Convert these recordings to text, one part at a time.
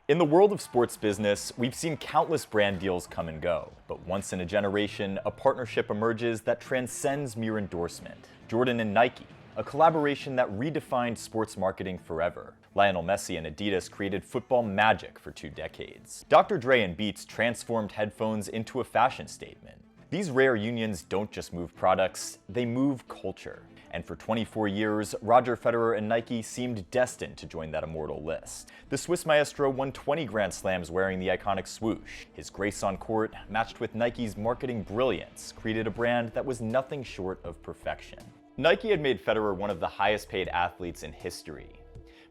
In the world of sports business, we've seen countless brand deals come and go. But once in a generation, a partnership emerges that transcends mere endorsement. Jordan and Nike, a collaboration that redefined sports marketing forever. Lionel Messi and Adidas created football magic for 2 decades. Dr. Dre and Beats transformed headphones into a fashion statement. These rare unions don't just move products, they move culture. And for 24 years, Roger Federer and Nike seemed destined to join that immortal list. The Swiss maestro won 20 Grand Slams wearing the iconic swoosh. His grace on court, matched with Nike's marketing brilliance, created a brand that was nothing short of perfection. Nike had made Federer one of the highest paid athletes in history.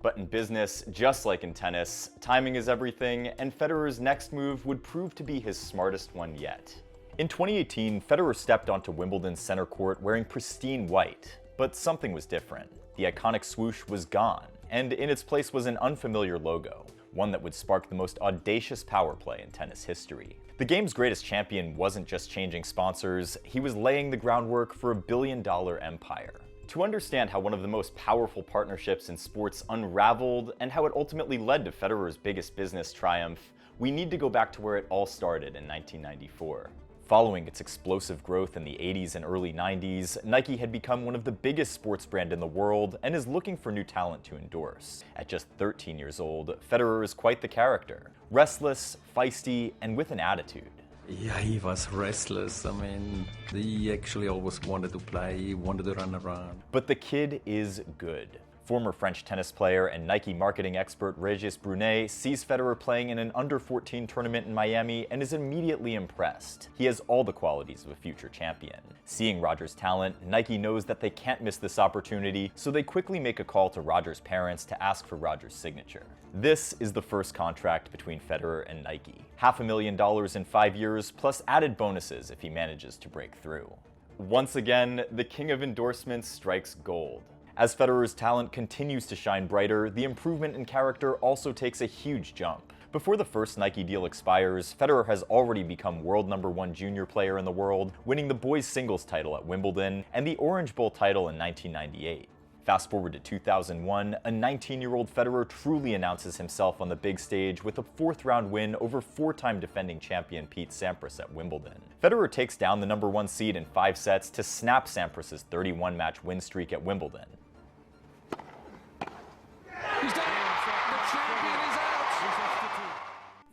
But in business, just like in tennis, timing is everything, and Federer's next move would prove to be his smartest one yet. In 2018, Federer stepped onto Wimbledon's center court wearing pristine white. But something was different. The iconic swoosh was gone, and in its place was an unfamiliar logo, one that would spark the most audacious power play in tennis history. The game's greatest champion wasn't just changing sponsors, he was laying the groundwork for a billion-dollar empire. To understand how one of the most powerful partnerships in sports unraveled and how it ultimately led to Federer's biggest business triumph, we need to go back to where it all started in 1994. Following its explosive growth in the 80s and early 90s, Nike had become one of the biggest sports brands in the world and is looking for new talent to endorse. At just 13 years old, Federer is quite the character. Restless, feisty, and with an attitude. Yeah, he was restless. I mean, he actually always wanted to play, he wanted to run around. But the kid is good. Former French tennis player and Nike marketing expert Régis Brunet sees Federer playing in an under-14 tournament in Miami and is immediately impressed. He has all the qualities of a future champion. Seeing Roger's talent, Nike knows that they can't miss this opportunity, so they quickly make a call to Roger's parents to ask for Roger's signature. This is the first contract between Federer and Nike. $500,000 in 5 years, plus added bonuses if he manages to break through. Once again, the king of endorsements strikes gold. As Federer's talent continues to shine brighter, the improvement in character also takes a huge jump. Before the first Nike deal expires, Federer has already become world #1 junior player in the world, winning the boys singles title at Wimbledon and the Orange Bowl title in 1998. Fast forward to 2001, a 19-year-old Federer truly announces himself on the big stage with a 4th-round win over 4-time defending champion Pete Sampras at Wimbledon. Federer takes down the #1 seed in 5 sets to snap Sampras's 31-match win streak at Wimbledon.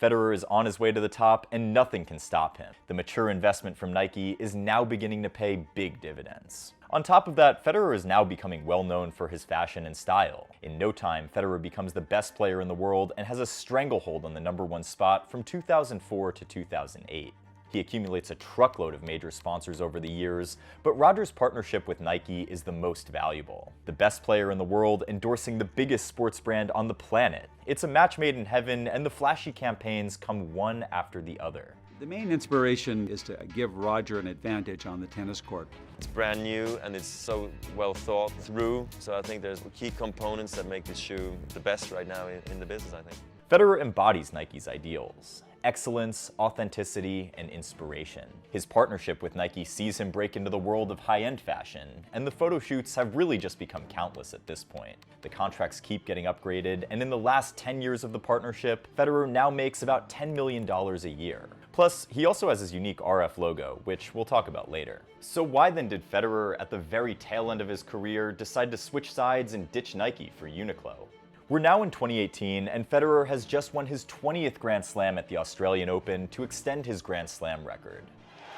Federer is on his way to the top, and nothing can stop him. The mature investment from Nike is now beginning to pay big dividends. On top of that, Federer is now becoming well known for his fashion and style. In no time, Federer becomes the best player in the world and has a stranglehold on the #1 spot from 2004 to 2008. He accumulates a truckload of major sponsors over the years, but Roger's partnership with Nike is the most valuable. The best player in the world endorsing the biggest sports brand on the planet. It's a match made in heaven, and the flashy campaigns come one after the other. The main inspiration is to give Roger an advantage on the tennis court. It's brand new and it's so well thought through, so I think there's key components that make this shoe the best right now in the business, I think. Federer embodies Nike's ideals: excellence, authenticity, and inspiration. His partnership with Nike sees him break into the world of high-end fashion, and the photo shoots have really just become countless at this point. The contracts keep getting upgraded, and in the last 10 years of the partnership, Federer now makes about $10 million a year. Plus, he also has his unique RF logo, which we'll talk about later. So why then did Federer, at the very tail end of his career, decide to switch sides and ditch Nike for Uniqlo? We're now in 2018, and Federer has just won his 20th Grand Slam at the Australian Open to extend his Grand Slam record.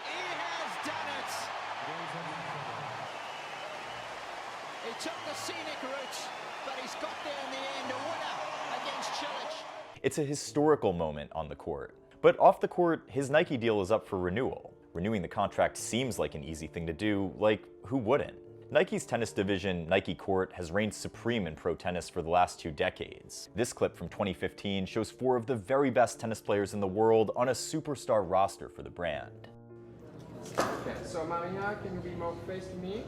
He has done it! He took the scenic route, but he's got there in the end, a winner against Chilich. It's a historical moment on the court. But off the court, his Nike deal is up for renewal. Renewing the contract seems like an easy thing to do, like who wouldn't? Nike's tennis division, Nike Court, has reigned supreme in pro tennis for the last 2 decades. This clip from 2015 shows 4 of the very best tennis players in the world on a superstar roster for the brand. Okay, so Maria, can you be more face to me?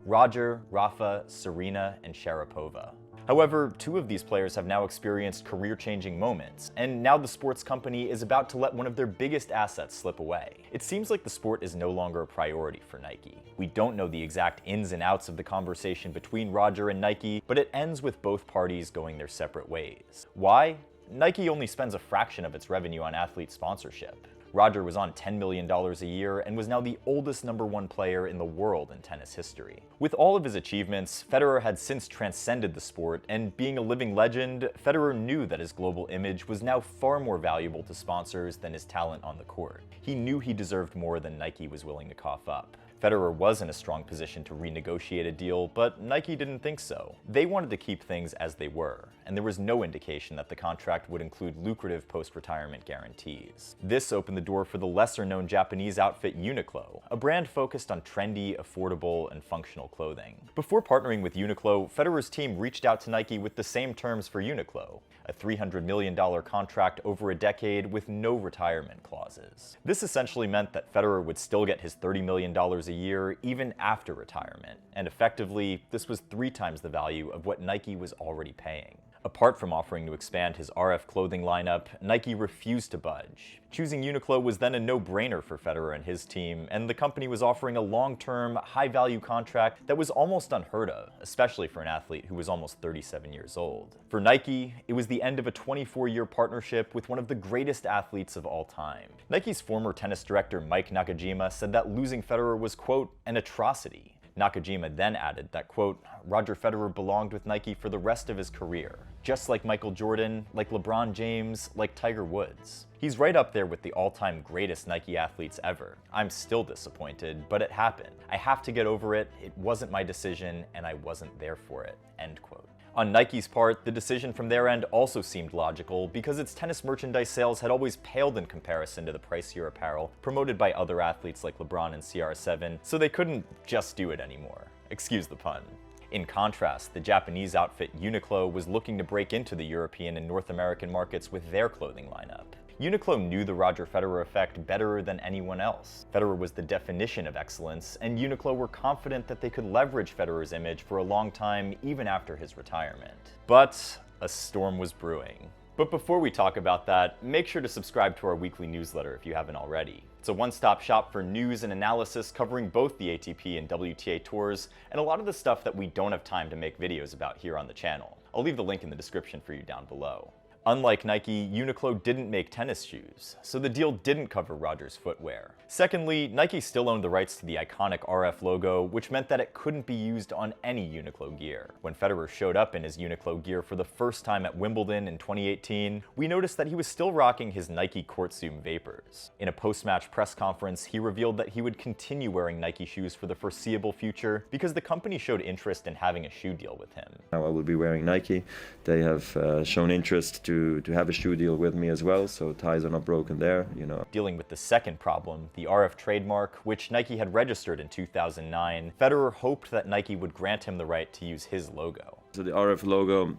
Roger, Rafa, Serena, and Sharapova. However, 2 of these players have now experienced career-changing moments, and now the sports company is about to let one of their biggest assets slip away. It seems like the sport is no longer a priority for Nike. We don't know the exact ins and outs of the conversation between Roger and Nike, but it ends with both parties going their separate ways. Why? Nike only spends a fraction of its revenue on athlete sponsorship. Roger was on $10 million a year and was now the oldest #1 player in the world in tennis history. With all of his achievements, Federer had since transcended the sport, and being a living legend, Federer knew that his global image was now far more valuable to sponsors than his talent on the court. He knew he deserved more than Nike was willing to cough up. Federer was in a strong position to renegotiate a deal, but Nike didn't think so. They wanted to keep things as they were, and there was no indication that the contract would include lucrative post-retirement guarantees. This opened the door for the lesser-known Japanese outfit Uniqlo, a brand focused on trendy, affordable, and functional clothing. Before partnering with Uniqlo, Federer's team reached out to Nike with the same terms for Uniqlo, a $300 million contract over a decade with no retirement clauses. This essentially meant that Federer would still get his $30 million a year even after retirement, and effectively, this was 3 times the value of what Nike was already paying. Apart from offering to expand his RF clothing lineup, Nike refused to budge. Choosing Uniqlo was then a no-brainer for Federer and his team, and the company was offering a long-term, high-value contract that was almost unheard of, especially for an athlete who was almost 37 years old. For Nike, it was the end of a 24-year partnership with one of the greatest athletes of all time. Nike's former tennis director Mike Nakajima said that losing Federer was, quote, an atrocity. Nakajima then added that, quote, Roger Federer belonged with Nike for the rest of his career, just like Michael Jordan, like LeBron James, like Tiger Woods. He's right up there with the all-time greatest Nike athletes ever. I'm still disappointed, but it happened. I have to get over it. It wasn't my decision, and I wasn't there for it, end quote. On Nike's part, the decision from their end also seemed logical because its tennis merchandise sales had always paled in comparison to the pricier apparel promoted by other athletes like LeBron and CR7, so they couldn't just do it anymore. Excuse the pun. In contrast, the Japanese outfit Uniqlo was looking to break into the European and North American markets with their clothing lineup. Uniqlo knew the Roger Federer effect better than anyone else. Federer was the definition of excellence, and Uniqlo were confident that they could leverage Federer's image for a long time even after his retirement. But a storm was brewing. But before we talk about that, make sure to subscribe to our weekly newsletter if you haven't already. It's a one-stop shop for news and analysis covering both the ATP and WTA tours, and a lot of the stuff that we don't have time to make videos about here on the channel. I'll leave the link in the description for you down below. Unlike Nike, Uniqlo didn't make tennis shoes, so the deal didn't cover Roger's footwear. Secondly, Nike still owned the rights to the iconic RF logo, which meant that it couldn't be used on any Uniqlo gear. When Federer showed up in his Uniqlo gear for the first time at Wimbledon in 2018, we noticed that he was still rocking his Nike Courtside Vapors. In a post-match press conference, he revealed that he would continue wearing Nike shoes for the foreseeable future because the company showed interest in having a shoe deal with him. Now I will be wearing Nike. They have shown interest to have a shoe deal with me as well, so ties are not broken there, you know. Dealing with the second problem, the RF trademark, which Nike had registered in 2009, Federer hoped that Nike would grant him the right to use his logo. So the RF logo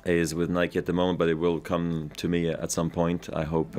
is with Nike at the moment, but it will come to me at some point. I hope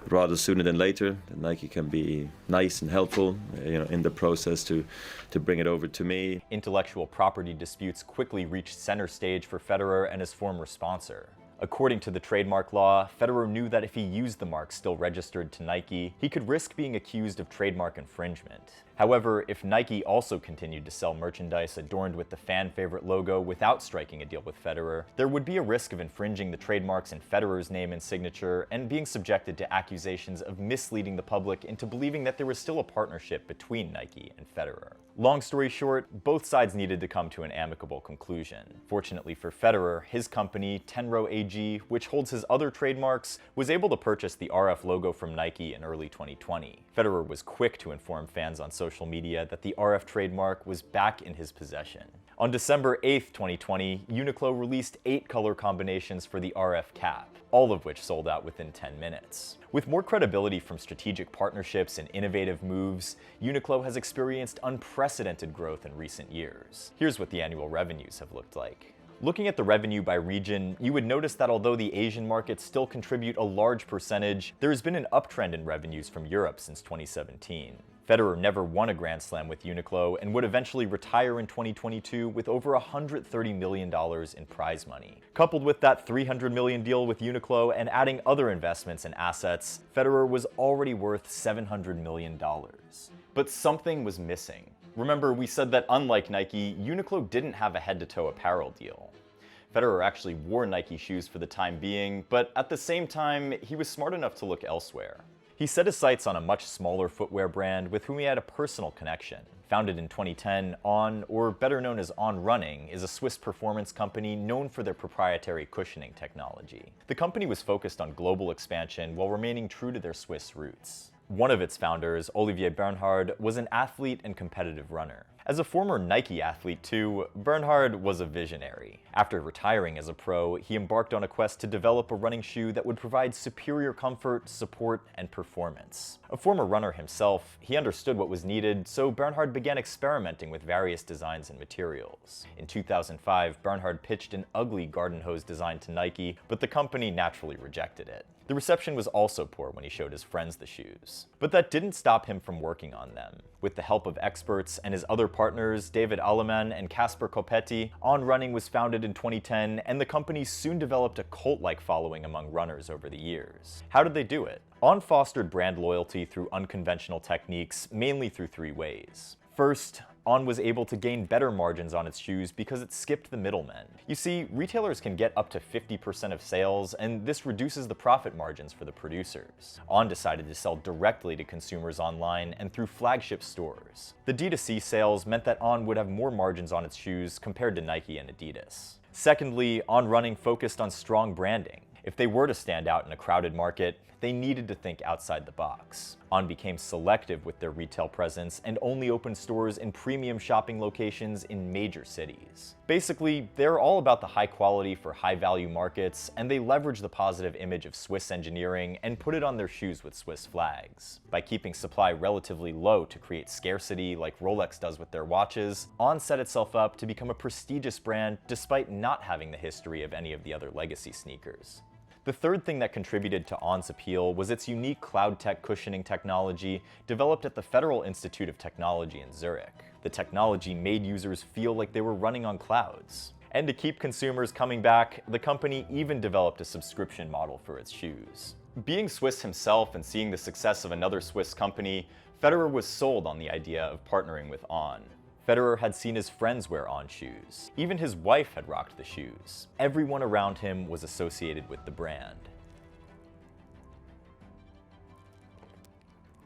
rather sooner than later that Nike can be nice and helpful, you know, in the process to bring it over to me. Intellectual property disputes quickly reached center stage for Federer and his former sponsor. According to the trademark law, Federer knew that if he used the mark still registered to Nike, he could risk being accused of trademark infringement. However, if Nike also continued to sell merchandise adorned with the fan-favorite logo without striking a deal with Federer, there would be a risk of infringing the trademarks in Federer's name and signature and being subjected to accusations of misleading the public into believing that there was still a partnership between Nike and Federer. Long story short, both sides needed to come to an amicable conclusion. Fortunately for Federer, his company, Tenro AG, which holds his other trademarks, was able to purchase the RF logo from Nike in early 2020. Federer was quick to inform fans on social media that the RF trademark was back in his possession. On December 8th, 2020, Uniqlo released 8 color combinations for the RF cap, all of which sold out within 10 minutes. With more credibility from strategic partnerships and innovative moves, Uniqlo has experienced unprecedented growth in recent years. Here's what the annual revenues have looked like. Looking at the revenue by region, you would notice that although the Asian markets still contribute a large percentage, there has been an uptrend in revenues from Europe since 2017. Federer never won a Grand Slam with Uniqlo and would eventually retire in 2022 with over $130 million in prize money. Coupled with that $300 million deal with Uniqlo and adding other investments and assets, Federer was already worth $700 million. But something was missing. Remember, we said that unlike Nike, Uniqlo didn't have a head-to-toe apparel deal. Federer actually wore Nike shoes for the time being, but at the same time, he was smart enough to look elsewhere. He set his sights on a much smaller footwear brand with whom he had a personal connection. Founded in 2010, On, or better known as On Running, is a Swiss performance company known for their proprietary cushioning technology. The company was focused on global expansion while remaining true to their Swiss roots. One of its founders, Olivier Bernhard, was an athlete and competitive runner. As a former Nike athlete too, Bernhard was a visionary. After retiring as a pro, he embarked on a quest to develop a running shoe that would provide superior comfort, support, and performance. A former runner himself, he understood what was needed, so Bernhard began experimenting with various designs and materials. In 2005, Bernhard pitched an ugly garden hose design to Nike, but the company naturally rejected it. The reception was also poor when he showed his friends the shoes. But that didn't stop him from working on them. With the help of experts and his other partners, David Allemann and Casper Coppetti, On Running was founded in 2010, and the company soon developed a cult-like following among runners over the years. How did they do it? On fostered brand loyalty through unconventional techniques, mainly through three ways. First, On was able to gain better margins on its shoes because it skipped the middlemen. You see, retailers can get up to 50% of sales, and this reduces the profit margins for the producers. On decided to sell directly to consumers online and through flagship stores. The D2C sales meant that On would have more margins on its shoes compared to Nike and Adidas. Secondly, On Running focused on strong branding. If they were to stand out in a crowded market, they needed to think outside the box. On became selective with their retail presence and only opened stores in premium shopping locations in major cities. Basically, they're all about the high quality for high value markets, and they leverage the positive image of Swiss engineering and put it on their shoes with Swiss flags. By keeping supply relatively low to create scarcity like Rolex does with their watches, On set itself up to become a prestigious brand despite not having the history of any of the other legacy sneakers. The third thing that contributed to On's appeal was its unique cloud tech cushioning technology developed at the Federal Institute of Technology in Zurich. The technology made users feel like they were running on clouds. And to keep consumers coming back, the company even developed a subscription model for its shoes. Being Swiss himself and seeing the success of another Swiss company, Federer was sold on the idea of partnering with On. Federer had seen his friends wear On shoes. Even his wife had rocked the shoes. Everyone around him was associated with the brand.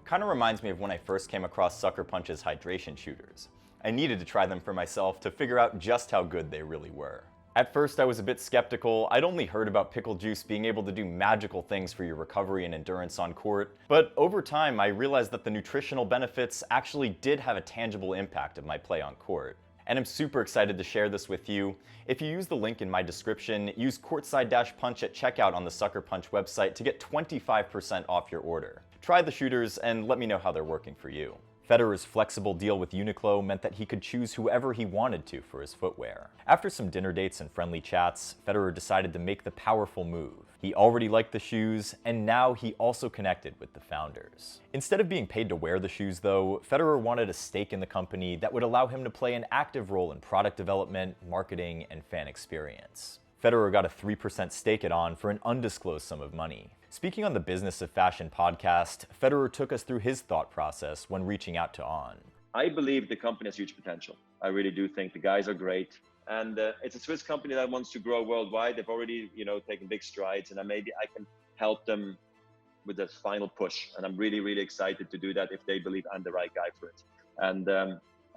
Kind of reminds me of when I first came across SuckerPunch's hydration shooters. I needed to try them for myself to figure out just how good they really were. At first I was a bit skeptical. I'd only heard about pickle juice being able to do magical things for your recovery and endurance on court, but over time I realized that the nutritional benefits actually did have a tangible impact of my play on court. And I'm super excited to share this with you. If you use the link in my description, use Courtside-Punch at checkout on the SuckerPunch website to get 25% off your order. Try the shooters and let me know how they're working for you. Federer's flexible deal with Uniqlo meant that he could choose whoever he wanted to for his footwear. After some dinner dates and friendly chats, Federer decided to make the powerful move. He already liked the shoes, and now he also connected with the founders. Instead of being paid to wear the shoes though, Federer wanted a stake in the company that would allow him to play an active role in product development, marketing, and fan experience. Federer got a 3% stake at On for an undisclosed sum of money. Speaking on the Business of Fashion podcast, Federer took us through his thought process when reaching out to On. I believe the company has huge potential. I really do think the guys are great. And it's a Swiss company that wants to grow worldwide. They've already, taken big strides, and maybe I can help them with that final push. And I'm really, really excited to do that if they believe I'm the right guy for it. And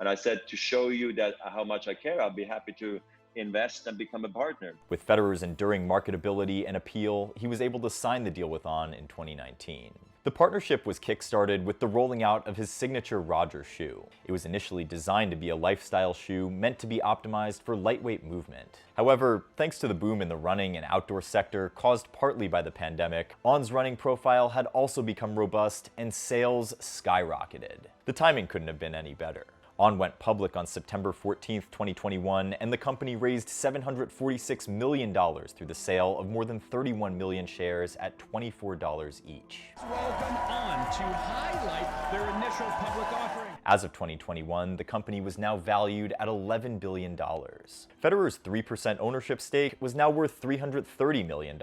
I said, to show you that how much I care, I'll be happy to invest and become a partner. With Federer's enduring marketability and appeal, he was able to sign the deal with On in 2019. The partnership was kickstarted with the rolling out of his signature Roger shoe. It was initially designed to be a lifestyle shoe meant to be optimized for lightweight movement. However, thanks to the boom in the running and outdoor sector caused partly by the pandemic, On's running profile had also become robust and sales skyrocketed. The timing couldn't have been any better. On went public on September 14, 2021, and the company raised $746 million through the sale of more than 31 million shares at $24 each. Welcome On to highlight their initial public offering. As of 2021, the company was now valued at $11 billion. Federer's 3% ownership stake was now worth $330 million,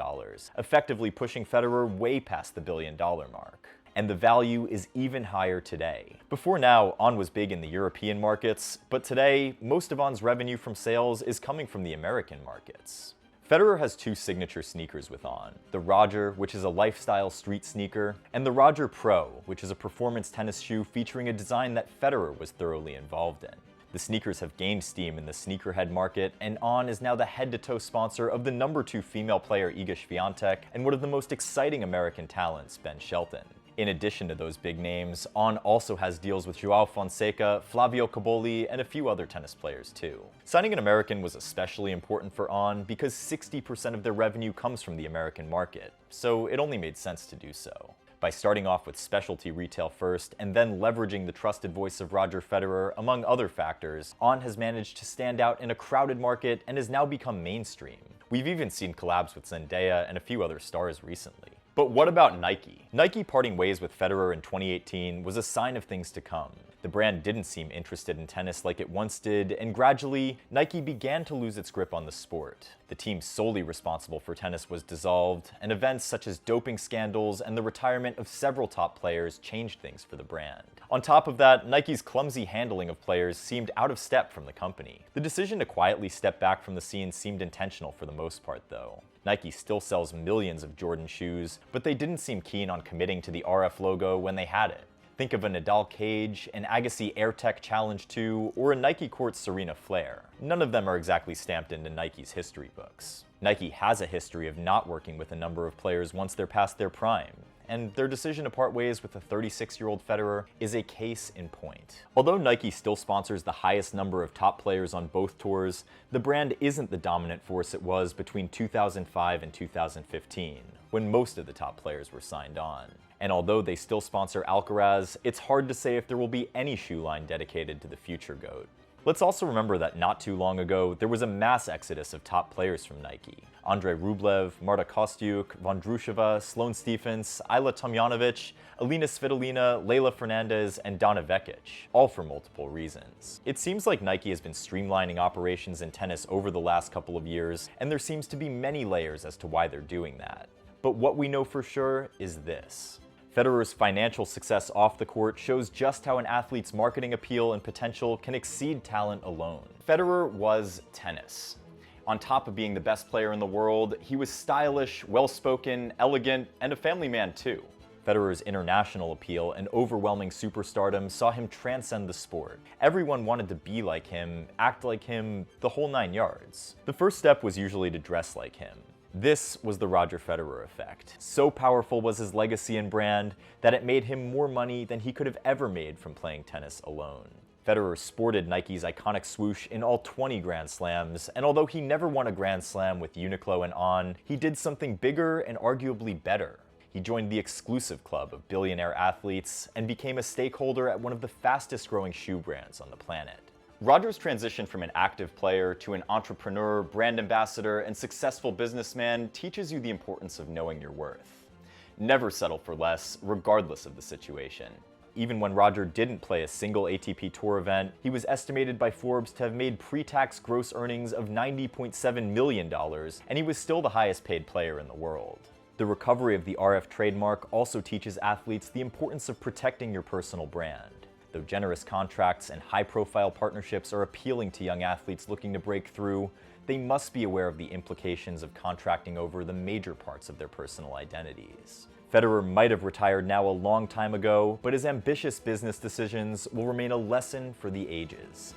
effectively pushing Federer way past the billion-dollar mark. And the value is even higher today. Before now, On was big in the European markets, but today, most of On's revenue from sales is coming from the American markets. Federer has two signature sneakers with On, the Roger, which is a lifestyle street sneaker, and the Roger Pro, which is a performance tennis shoe featuring a design that Federer was thoroughly involved in. The sneakers have gained steam in the sneakerhead market, and On is now the head-to-toe sponsor of the #2 female player Iga Swiatek and one of the most exciting American talents, Ben Shelton. In addition to those big names, On also has deals with Joao Fonseca, Flavio Cobolli, and a few other tennis players too. Signing an American was especially important for On because 60% of their revenue comes from the American market, so it only made sense to do so. By starting off with specialty retail first and then leveraging the trusted voice of Roger Federer, among other factors, On has managed to stand out in a crowded market and has now become mainstream. We've even seen collabs with Zendaya and a few other stars recently. But what about Nike? Nike parting ways with Federer in 2018 was a sign of things to come. The brand didn't seem interested in tennis like it once did, and gradually, Nike began to lose its grip on the sport. The team solely responsible for tennis was dissolved, and events such as doping scandals and the retirement of several top players changed things for the brand. On top of that, Nike's clumsy handling of players seemed out of step from the company. The decision to quietly step back from the scene seemed intentional for the most part, though. Nike still sells millions of Jordan shoes, but they didn't seem keen on committing to the RF logo when they had it. Think of a Nadal Cage, an Agassi AirTech Challenge 2, or a Nike Courts Serena Flare. None of them are exactly stamped into Nike's history books. Nike has a history of not working with a number of players once they're past their prime, and their decision to part ways with the 36-year-old Federer is a case in point. Although Nike still sponsors the highest number of top players on both tours, the brand isn't the dominant force it was between 2005 and 2015, when most of the top players were signed on. And although they still sponsor Alcaraz, it's hard to say if there will be any shoe line dedicated to the future GOAT. Let's also remember that not too long ago, there was a mass exodus of top players from Nike. Andrei Rublev, Marta Kostyuk, Vondrushova, Sloane Stephens, Ayla Tomjanovic, Alina Svitolina, Leyla Fernandez, and Donna Vekic, all for multiple reasons. It seems like Nike has been streamlining operations in tennis over the last couple of years, and there seems to be many layers as to why they're doing that. But what we know for sure is this. Federer's financial success off the court shows just how an athlete's marketing appeal and potential can exceed talent alone. Federer was tennis. On top of being the best player in the world, he was stylish, well-spoken, elegant, and a family man too. Federer's international appeal and overwhelming superstardom saw him transcend the sport. Everyone wanted to be like him, act like him, the whole 9 yards. The first step was usually to dress like him. This was the Roger Federer effect. So powerful was his legacy and brand that it made him more money than he could have ever made from playing tennis alone. Federer sported Nike's iconic swoosh in all 20 Grand Slams, and although he never won a Grand Slam with Uniqlo and On, he did something bigger and arguably better. He joined the exclusive club of billionaire athletes and became a stakeholder at one of the fastest growing shoe brands on the planet. Roger's transition from an active player to an entrepreneur, brand ambassador, and successful businessman teaches you the importance of knowing your worth. Never settle for less, regardless of the situation. Even when Roger didn't play a single ATP Tour event, he was estimated by Forbes to have made pre-tax gross earnings of $90.7 million, and he was still the highest paid player in the world. The recovery of the RF trademark also teaches athletes the importance of protecting your personal brand. Though generous contracts and high-profile partnerships are appealing to young athletes looking to break through, they must be aware of the implications of contracting over the major parts of their personal identities. Federer might have retired now a long time ago, but his ambitious business decisions will remain a lesson for the ages.